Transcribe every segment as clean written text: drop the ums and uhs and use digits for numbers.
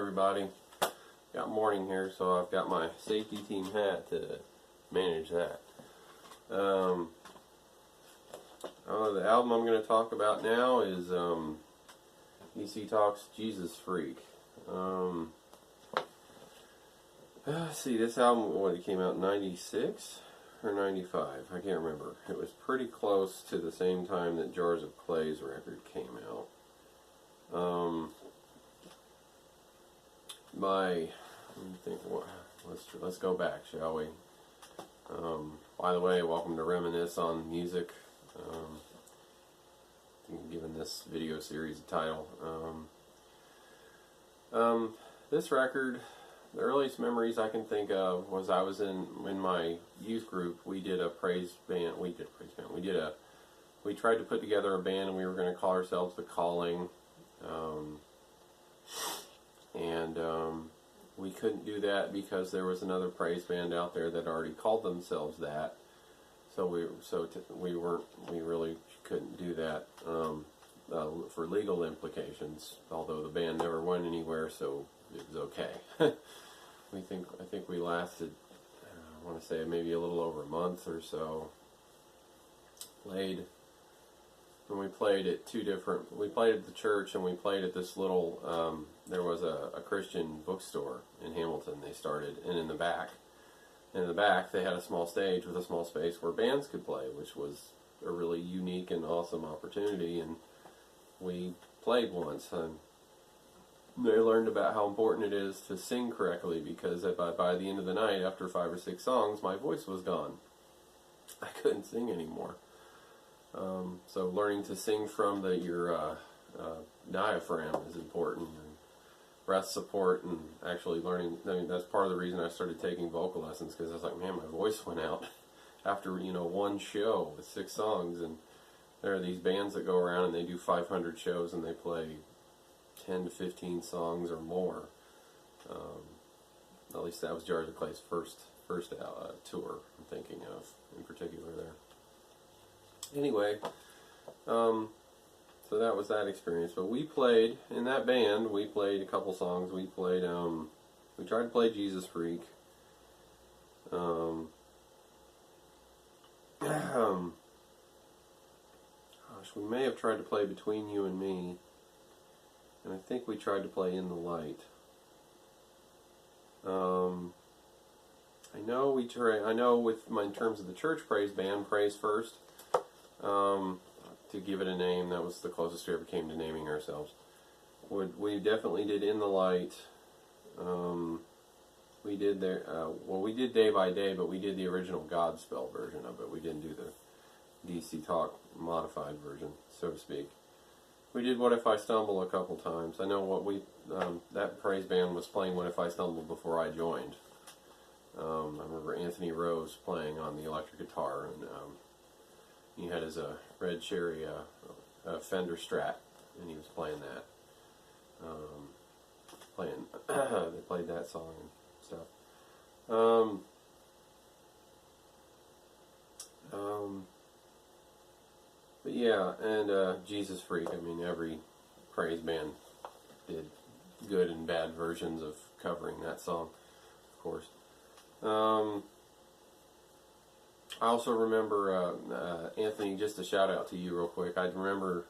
everybody. Got morning here, so I've got my safety team hat to manage that. The album I'm going to talk about now is EC Talk's Jesus Freak. Let's see, this album, it came out in 96 or 95? I can't remember. It was pretty close to the same time that Jars of Clay's record came out. Let's go back, shall we? By the way, welcome to Reminisce on Music. I'm giving this video series a title. This record, the earliest memories I can think of was I was in my youth group. We did a praise band. We tried to put together a band, and we were going to call ourselves The Calling. We couldn't do that because there was another praise band out there that already called themselves that. So we really couldn't do that for legal implications. Although the band never went anywhere, so it was okay. I think we lasted, I want to say maybe a little over a month or so. We played at we played at the church, and we played at this little, there was a Christian bookstore in Hamilton they started, and in the back they had a small stage with a small space where bands could play, which was a really unique and awesome opportunity, and we played once, and they learned about how important it is to sing correctly, because by the end of the night, after 5 or 6 songs, my voice was gone. I couldn't sing anymore. So learning to sing from your diaphragm is important, and breath support, and actually learning. I mean, that's part of the reason I started taking vocal lessons, because I was like, man, my voice went out after one show with 6 songs, and there are these bands that go around and they do 500 shows and they play 10 to 15 songs or more. At least that was Jars of Clay's first tour I'm thinking of in particular there. Anyway, so that was that experience. But we played, in that band, we played a couple songs. We played, we tried to play Jesus Freak. Gosh, we may have tried to play Between You and Me. And I think we tried to play In the Light. I know in terms of the church praise band, Praise First, to give it a name, that was the closest we ever came to naming ourselves. We definitely did In the Light. We did we did Day by Day, but we did the original Godspell version of it. We didn't do the DC Talk modified version, so to speak. We did What If I Stumble a couple times. I know that praise band was playing What If I Stumble before I joined. I remember Anthony Rose playing on the electric guitar, and he had his red cherry Fender Strat, and he was playing that. They played that song and stuff. But yeah, and Jesus Freak. I mean, every praise band did good and bad versions of covering that song, of course. I also remember, Anthony, just a shout out to you real quick. I remember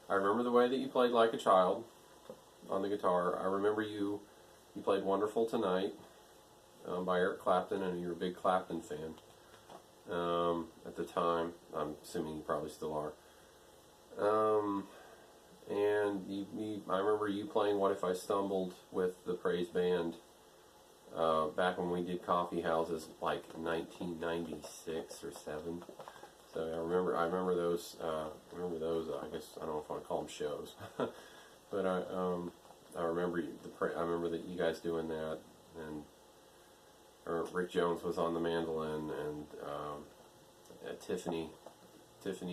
the way that you played Like a Child on the guitar. I remember you played Wonderful Tonight by Eric Clapton, and you're a big Clapton fan at the time. I'm assuming you probably still are. And I remember you playing What If I Stumbled with the praise band back when we did coffee houses, like 1996 or 7. So I remember those. I guess I don't know if I want to call them shows, but I remember that you guys doing that, and Rick Jones was on the mandolin, and Tiffany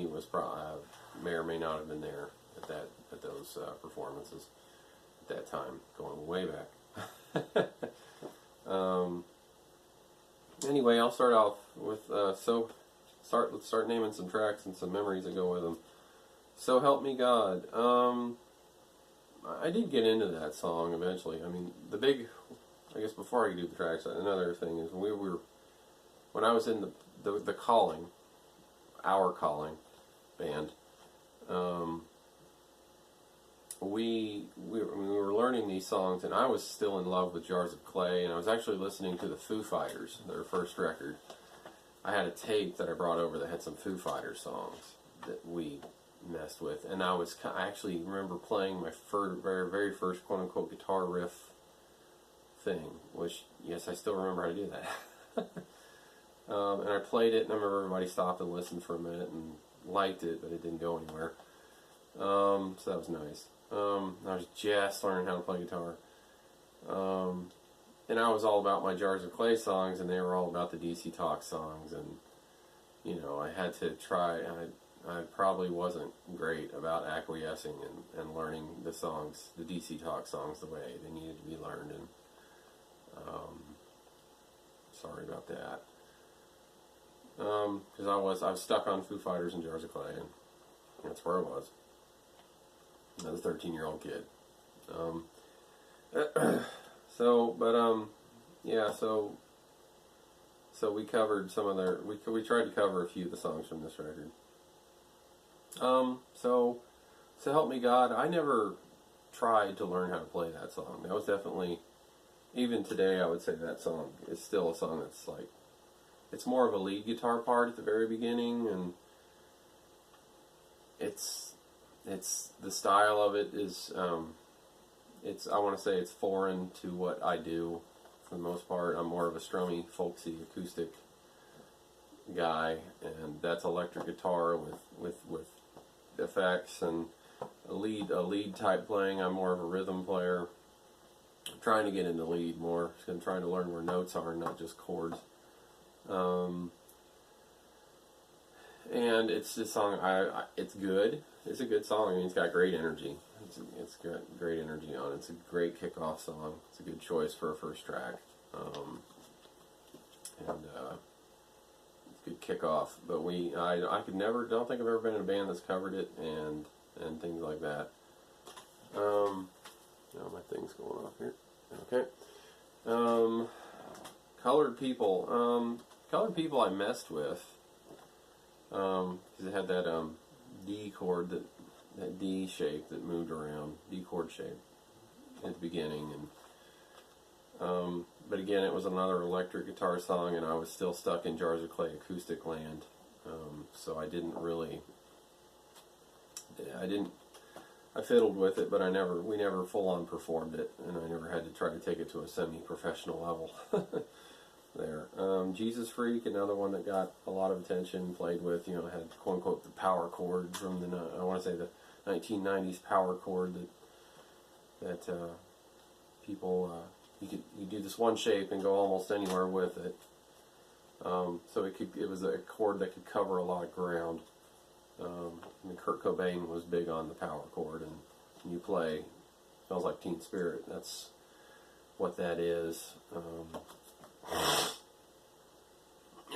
was probably may or may not have been there at those performances at that time, going way back. Anyway, I'll start off with let's start naming some tracks and some memories that go with them. So Help Me God. I did get into that song eventually. I mean, I guess before I could do the tracks, another thing is when I was in the Calling, our Calling band, we were learning these songs, and I was still in love with Jars of Clay, and I was actually listening to the Foo Fighters, their first record. I had a tape that I brought over that had some Foo Fighters songs that we messed with, and I actually remember playing my very, very first quote-unquote guitar riff thing, which, yes, I still remember how to do that. And I played it, and I remember everybody stopped and listened for a minute and liked it, but it didn't go anywhere. So that was nice. I was just learning how to play guitar. And I was all about my Jars of Clay songs, and they were all about the DC Talk songs, and, you know, I had to try. I probably wasn't great about acquiescing and learning the songs, the DC Talk songs, the way they needed to be learned, and sorry about that. Because I was stuck on Foo Fighters and Jars of Clay, and that's where I was. I was a 13-year-old kid. So we covered some of their. We tried to cover a few of the songs from this record. So help me God, I never tried to learn how to play that song. That was definitely, even today, I would say that song is still a song that's like, it's more of a lead guitar part at the very beginning, and it's the style of it is, I want to say it's foreign to what I do for the most part. I'm more of a strummy, folksy, acoustic guy, and that's electric guitar with effects and a lead type playing. I'm more of a rhythm player. I'm trying to get into lead more. I'm trying to learn where notes are, not just chords. And it's this song. It's good. It's a good song. I mean, it's got great energy. It's got great energy on it. It's a great kickoff song. It's a good choice for a first track. Good kickoff, but I don't think I've ever been in a band that's covered it and things like that. Now my thing's going off here. Okay. Colored people I messed with, because it had that D chord, that D shape that moved around, D chord shape at the beginning, and but again, it was another electric guitar song, and I was still stuck in Jars of Clay acoustic land. So I fiddled with it, but we never full on performed it, and I never had to try to take it to a semi-professional level. There. Jesus Freak, another one that got a lot of attention, played with, had quote unquote the power chord from I want to say the 1990s power chord that people, you do this one shape and go almost anywhere with it. So it was a chord that could cover a lot of ground. And Kurt Cobain was big on the power chord, and when you play Smells Like Teen Spirit, that's what that is.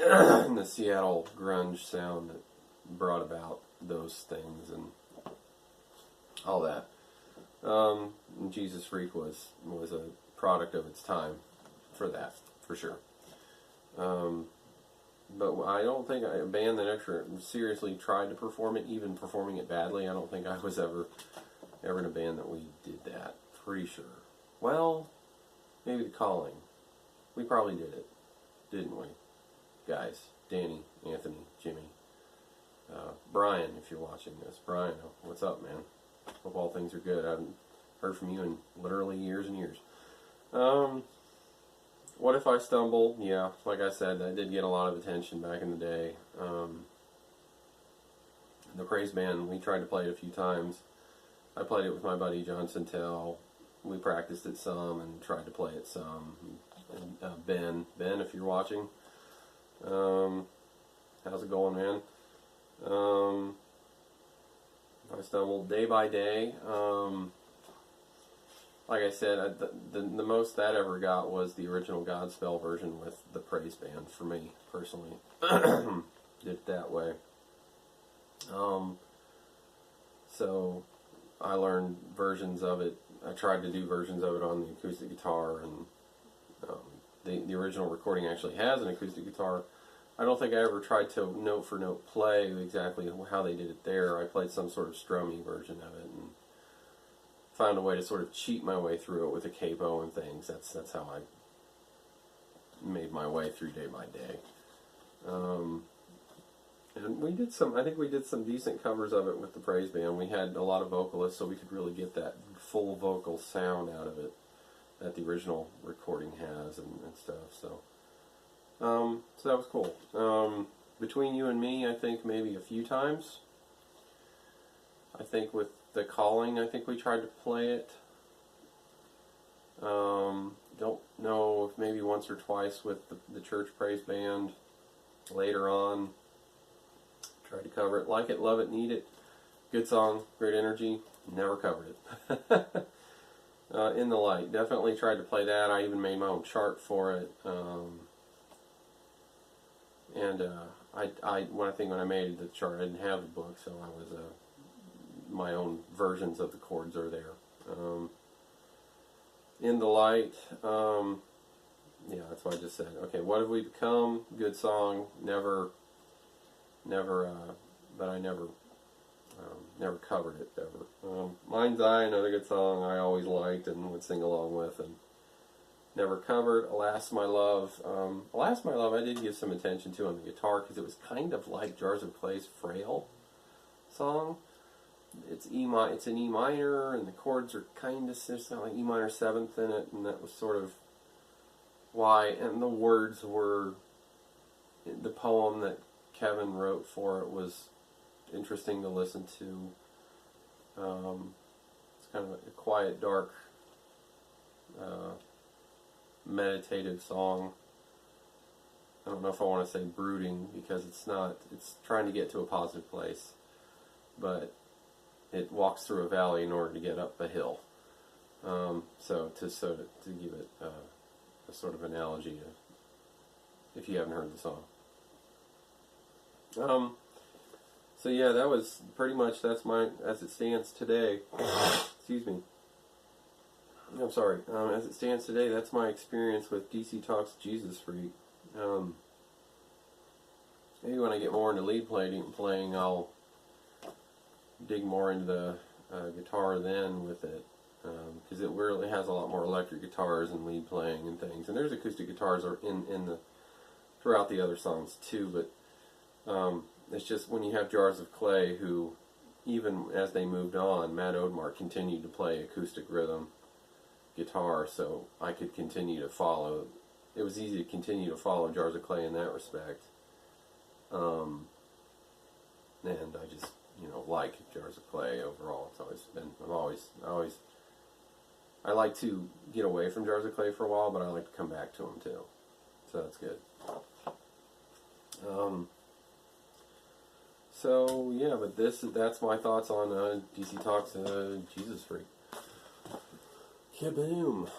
And the Seattle grunge sound that brought about those things and all that. And Jesus Freak was a product of its time for that, for sure. But I don't think a band that actually seriously tried to perform it, even performing it badly, I don't think I was ever in a band that we did that. Pretty sure. Well, maybe The Calling. We probably did it, didn't we? Guys, Danny, Anthony, Jimmy, Brian, if you're watching this. Brian, what's up, man? Hope all things are good. I haven't heard from you in literally years and years. What If I Stumble? Yeah, like I said, that did get a lot of attention back in the day. The Praise Band, we tried to play it a few times. I played it with my buddy John Santel. We practiced it some and tried to play it some. And, Ben, if you're watching, how's it going, man? I stumbled Day by Day. Like I said, the most that ever got was the original Godspell version with the Praise Band for me personally. Did it that way. So I learned versions of it. I tried to do versions of it on the acoustic guitar, and the original recording actually has an acoustic guitar. I don't think I ever tried to note for note play exactly how they did it there. I played some sort of strummy version of it and found a way to sort of cheat my way through it with a capo and things. That's how I made my way through day by day. And we did some, I think we did some decent covers of it with the praise band. We had a lot of vocalists, so we could really get that full vocal sound out of it that the original recording has and stuff. So that was cool. Between you and me, I think maybe a few times. I think with the Calling, I think we tried to play it. Don't know if maybe once or twice with the church praise band later on. Tried to cover it. Like It, Love It, Need It. Good song, great energy. Never covered it. In the Light. Definitely tried to play that. I even made my own chart for it. When I made the chart, I didn't have the book, so I was my own versions of the chords are there. In the Light. Yeah, that's what I just said. Okay, What Have We Become? Good song. But I never covered it ever. Mind's Eye, another good song I always liked and would sing along with, and never covered. Alas My Love. Alas My Love I did give some attention to on the guitar because it was kind of like Jars of Clay's Frail song. It's an E minor, and the chords are kind of like E minor 7th in it, and that was sort of why. And the words were, the poem that Kevin wrote for it was interesting to listen to. It's kind of a quiet, dark, meditative song. I don't know if I want to say brooding, because it's not. It's trying to get to a positive place, but it walks through a valley in order to get up a hill. So to give it a sort of analogy, if you haven't heard the song. So yeah, that was pretty much, that's as it stands today. Excuse me. I'm sorry. As it stands today, that's my experience with DC Talk's Jesus Freak. Maybe when I get more into lead playing, I'll dig more into the guitar then with it, because it really has a lot more electric guitars and lead playing and things. And there's acoustic guitars throughout the other songs too, but it's just when you have Jars of Clay, who, even as they moved on, Matt Odemark continued to play acoustic rhythm guitar, so I could continue to follow. It was easy to continue to follow Jars of Clay in that respect. And I just, like Jars of Clay overall. It's always been, I like to get away from Jars of Clay for a while, but I like to come back to them too. So that's good. So yeah, but that's my thoughts on DC Talk's Jesus Freak. Kaboom!